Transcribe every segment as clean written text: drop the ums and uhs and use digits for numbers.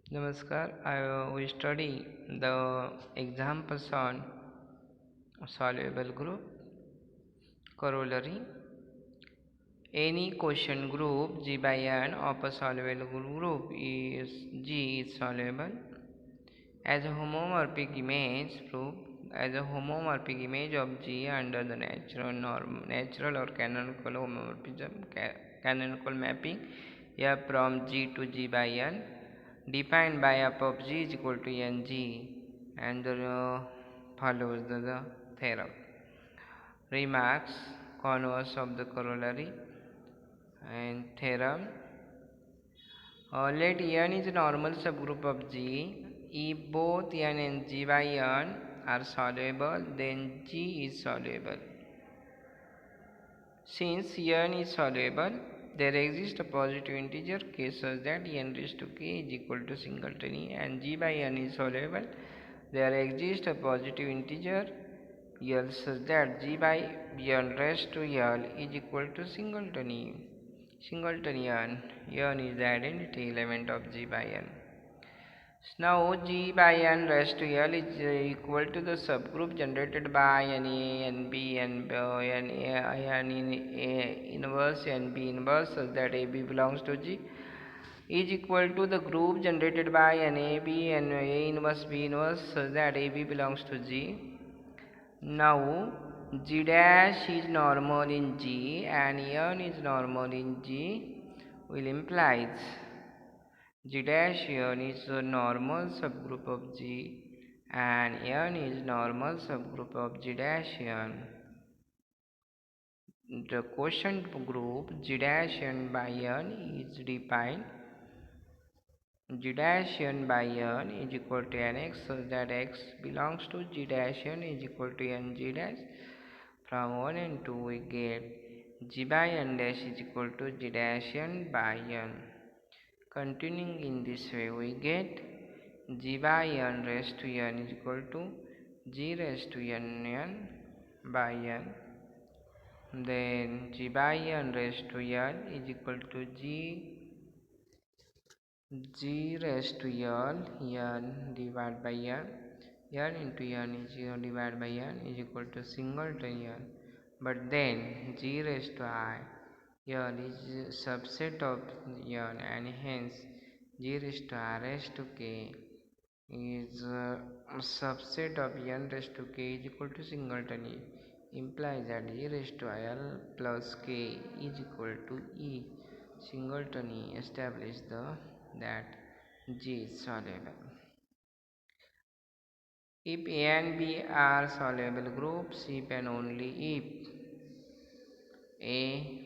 Namaskar. I will study the examples on soluble group corollary. Any quotient group G by N of a soluble group is G is soluble as a homomorphic image proof as a homomorphic image of G under the natural or canonical homomorphism canonical mapping F from G to G by N defined by f of G is equal to Ng and follows the theorem. Remarks converse of the corollary and theorem. Let N is a normal subgroup of G. If both N and G by N are soluble, then G is soluble. Since N is soluble, there exists a positive integer k such that n raised to k is equal to singletony, and G by N is soluble. There exists a positive integer L such that G by N raised to L is equal to singletony. Singletony N is the identity element of G by N. Now G by N raised to L is equal to the subgroup generated by NA, NB, and N inverse NB inverse such that AB belongs to G is equal to the group generated by NAB and A inverse B inverse such that AB belongs to G. Now G dash is normal in G and N is normal in G will implies G dash N is a normal subgroup of G and N is normal subgroup of G dash N. The quotient group G dash N by N is defined G dash N by N is equal to Nx such that X belongs to G dash N is equal to Ng dash. From 1 and 2 we get G by N dash is equal to G dash N by N. Continuing in this way, we get G by N raised to N is equal to G raised to N by N. Then G by N raised to N is equal to G raised to N divided by N. N into N is divided by N is equal to singleton N. But then G raised to I N is a subset of N and hence G raised to I raised to K is a subset of N raised to K is equal to singleton E. Implies that G raised to L plus K is equal to E. Singleton E establish that G is soluble. If A and B are soluble groups, if and only if A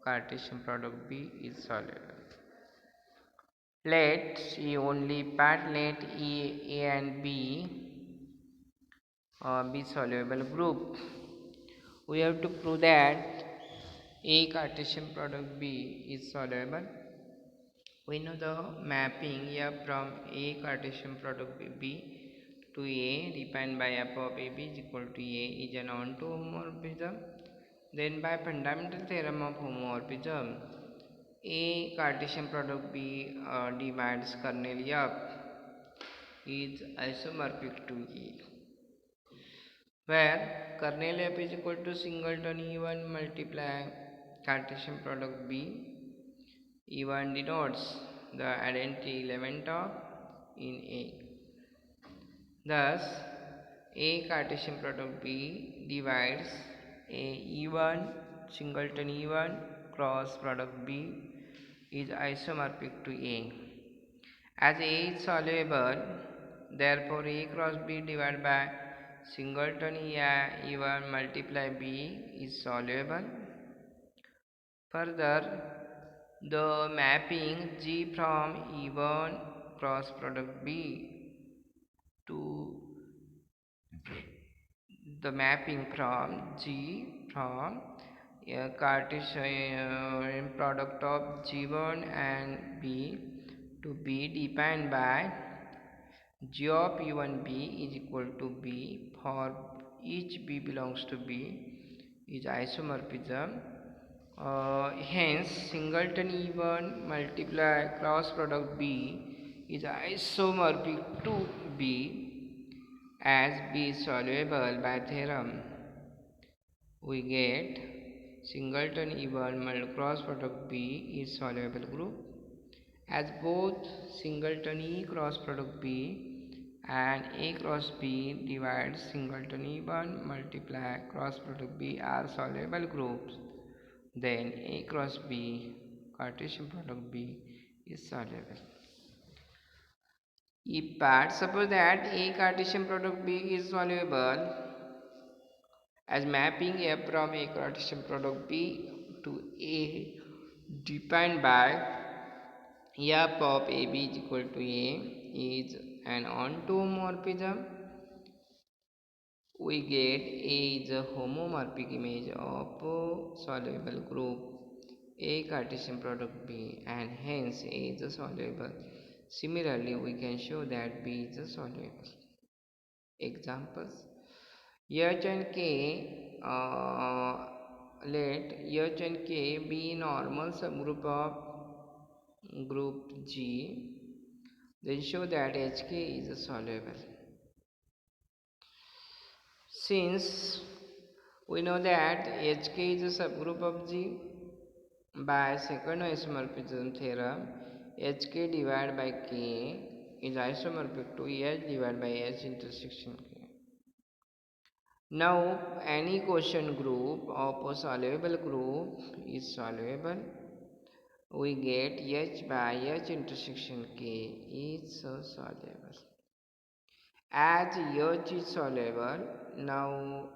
Cartesian product B is soluble. Let E only part let A and B be soluble group. We have to prove that A Cartesian product B is soluble. We know the mapping F from A Cartesian product B to A defined by f of AB is equal to A is an onto homomorphism. Then by fundamental theorem of homomorphism, A Cartesian product B divides kernel F is isomorphic to A, where kernel F is equal to singleton E1 multiply Cartesian product B. E1 denotes the identity element of in A. Thus, A Cartesian product B divides A E1 singleton E1 cross product B is isomorphic to A. As A is soluble, therefore A cross B divided by singleton E1 multiply B is soluble. Further, the mapping G from E1 cross product B to the mapping from G from Cartesian product of G1 and B to B defined by G of E1B is equal to B for each B belongs to B is isomorphism. Hence singleton E1 multiply cross product B is isomorphic to B, as B is soluble by theorem, we get singleton even cross product B is soluble group, as both singleton E cross product B and A cross B divides singleton E1 multiply cross product B are soluble groups. Then A cross B Cartesian product B is soluble. If part suppose that A Cartesian product B is soluble, as mapping F from A Cartesian product B to A defined by F of AB is equal to A is an ontomorphism, we get A is a homomorphic image of a soluble group A Cartesian product B, and hence A is a soluble. Similarly, we can show that B is a soluble. Examples: H and K, let H and K be normal subgroup of group G, then show that HK is soluble. Since we know that HK is a subgroup of G, by second isomorphism theorem, HK divided by K is isomorphic to H divided by H intersection K. Now, any quotient group of a soluble group is soluble. We get H by H intersection K is soluble. As H is soluble, now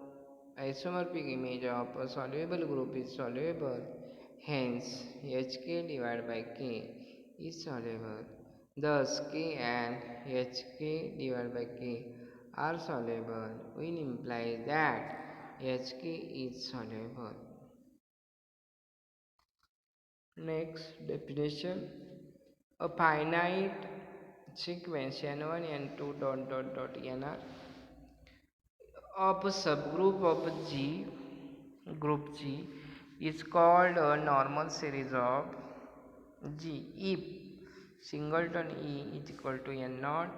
isomorphic image of a soluble group is soluble. Hence, Hk divided by K is soluble. Thus, K and Hk divided by K are soluble, which implies that Hk is soluble. Next definition: a finite sequence n1 n2 nr of a subgroup of G, group G, is called a normal series of G if singleton E is equal to n0,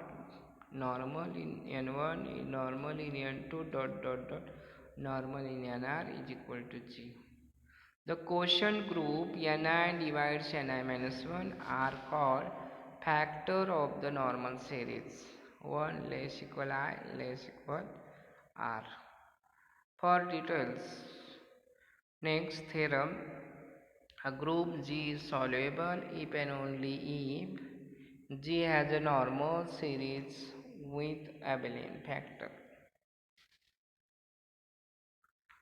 normal in n1, normal in n2 normal in nr is equal to G. The quotient group Ni divides Ni minus 1 are called factor of the normal series 1 less equal I less equal R. For details, next theorem: a group G is soluble if and only if G has a normal series with abelian factor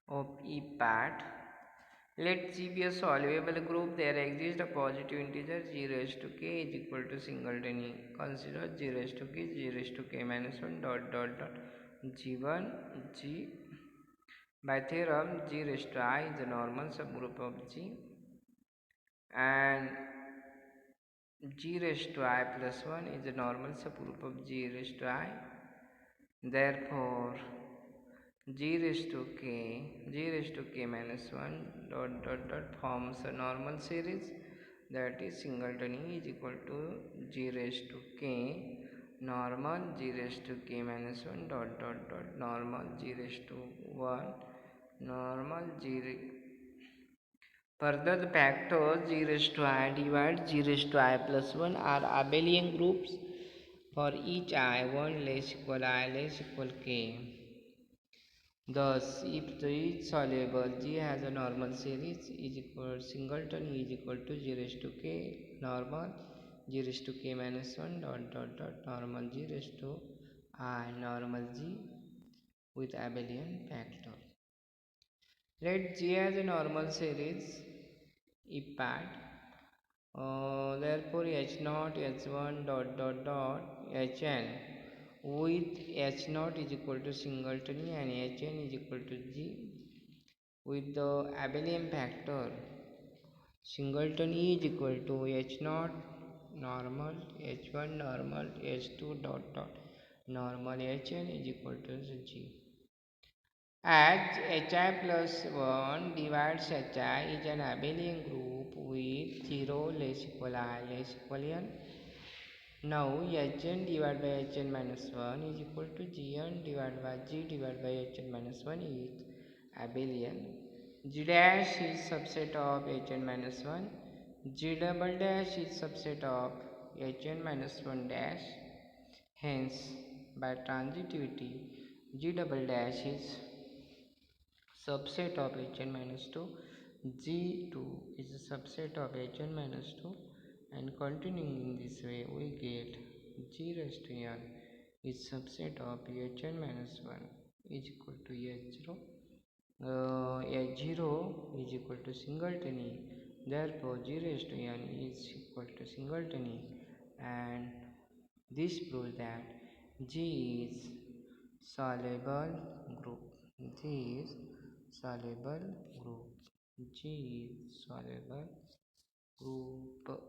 of E part. Let G be a soluble group. There exists a positive integer G raised to K is equal to singleton E. Consider G raised to K, G raised to K minus 1 G1 G. By theorem, G raised to I is a normal subgroup of G, and G raised to I plus 1 is a normal subgroup of G raised to I. Therefore, G raised to K minus 1 forms a normal series, that is singleton E is equal to G raised to K normal G raised to K minus 1 normal G raised to 1 normal Further, the factors G raised to I divided G raised to I plus 1 are abelian groups for each I 1 less equal K. Thus, if G is soluble, G has a normal series is equal singleton E is equal to G raised to K normal G raised to K minus 1 normal G raised to I normal G with abelian factor. Let G has a normal series if part. Therefore, H0 H1 Hn with H0 is equal to singleton E and Hn is equal to G with the abelian factor. Singleton E is equal to H0 normal H1 normal H2 normal Hn is equal to G. As Hi plus 1 divides Hi is an abelian group with 0 less equal I less equal n. Now Hn divided by Hn minus 1 is equal to Gn divided by G divided by Hn minus 1 is abelian. G dash is subset of Hn minus 1. G double dash is subset of Hn minus 1 dash. Hence, by transitivity, G double dash is subset of Hn minus 2. G2 is a subset of Hn minus 2, and continuing in this way we get G raised to n is subset of Hn minus 1 is equal to H0. H0 is equal to singletony, therefore G raised to n is equal to singletony, and this proves that G is soluble group. G is soluble group. G is soluble group.